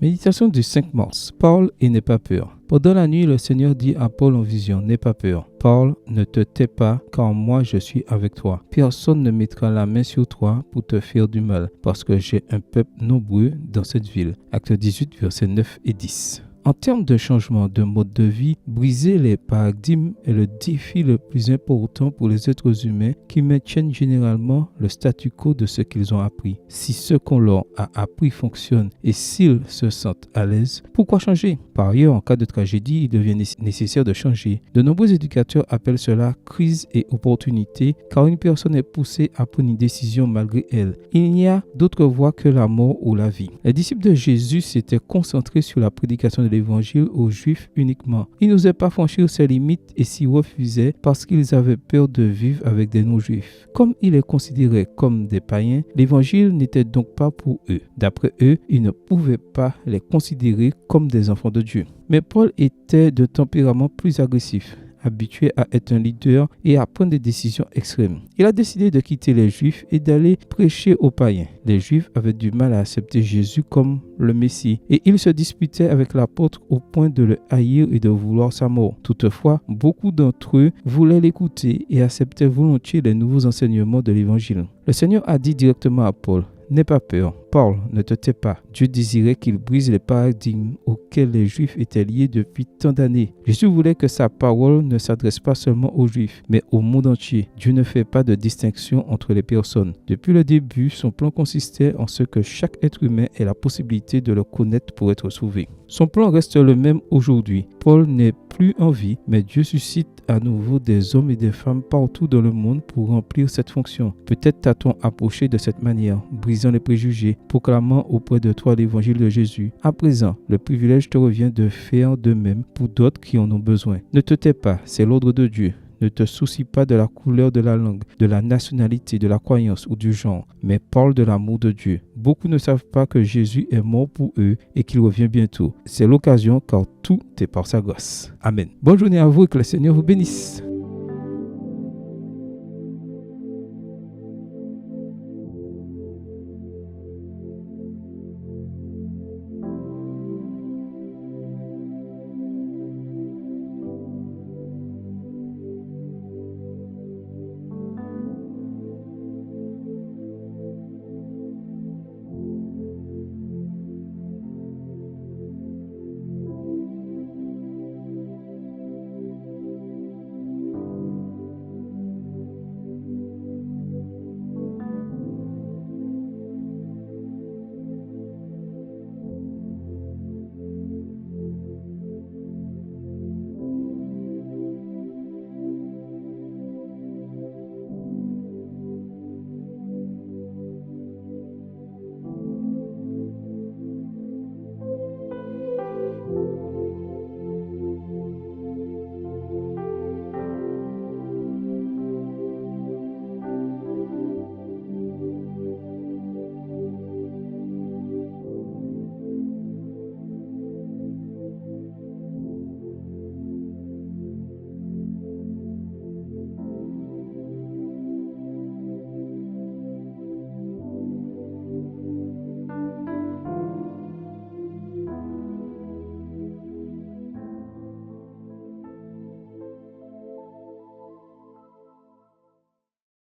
Méditation du 5 mars. Paul et n'aie pas peur. Pendant la nuit, le Seigneur dit à Paul en vision, n'aie pas peur. Paul, ne te tais pas, car moi je suis avec toi. Personne ne mettra la main sur toi pour te faire du mal, parce que j'ai un peuple nombreux dans cette ville. Acte 18, versets 9 et 10. En termes de changement de mode de vie, briser les paradigmes est le défi le plus important pour les êtres humains qui maintiennent généralement le statu quo de ce qu'ils ont appris. Si ce qu'on leur a appris fonctionne et s'ils se sentent à l'aise, pourquoi changer? Par ailleurs, en cas de tragédie, il devient nécessaire de changer. De nombreux éducateurs appellent cela crise et opportunité car une personne est poussée à prendre une décision malgré elle. Il n'y a d'autre voie que la mort ou la vie. Les disciples de Jésus s'étaient concentrés sur la prédication de l'évangile aux Juifs uniquement. Ils n'osaient pas franchir ses limites et s'y refusaient parce qu'ils avaient peur de vivre avec des non-juifs. Comme ils les considéraient comme des païens, l'évangile n'était donc pas pour eux. D'après eux, ils ne pouvaient pas les considérer comme des enfants de Dieu. Mais Paul était de tempérament plus agressif, habitué à être un leader et à prendre des décisions extrêmes. Il a décidé de quitter les Juifs et d'aller prêcher aux païens. Les Juifs avaient du mal à accepter Jésus comme le Messie et ils se disputaient avec l'apôtre au point de le haïr et de vouloir sa mort. Toutefois, beaucoup d'entre eux voulaient l'écouter et acceptaient volontiers les nouveaux enseignements de l'Évangile. Le Seigneur a dit directement à Paul, n'aie pas peur. Paul, ne te tais pas. Dieu désirait qu'il brise les paradigmes auxquels les Juifs étaient liés depuis tant d'années. Jésus voulait que sa parole ne s'adresse pas seulement aux Juifs, mais au monde entier. Dieu ne fait pas de distinction entre les personnes. Depuis le début, son plan consistait en ce que chaque être humain ait la possibilité de le connaître pour être sauvé. Son plan reste le même aujourd'hui. Paul n'est plus en vie, mais Dieu suscite à nouveau des hommes et des femmes partout dans le monde pour remplir cette fonction. Peut-être t'a-t-on approché de cette manière, brisant les préjugés, proclamant auprès de toi l'évangile de Jésus. À présent, le privilège te revient de faire de même pour d'autres qui en ont besoin. Ne te tais pas, c'est l'ordre de Dieu. Ne te soucie pas de la couleur de la langue, de la nationalité, de la croyance ou du genre, mais parle de l'amour de Dieu. Beaucoup ne savent pas que Jésus est mort pour eux et qu'il revient bientôt. C'est l'occasion car tout est par sa grâce. Amen. Bonne journée à vous et que le Seigneur vous bénisse.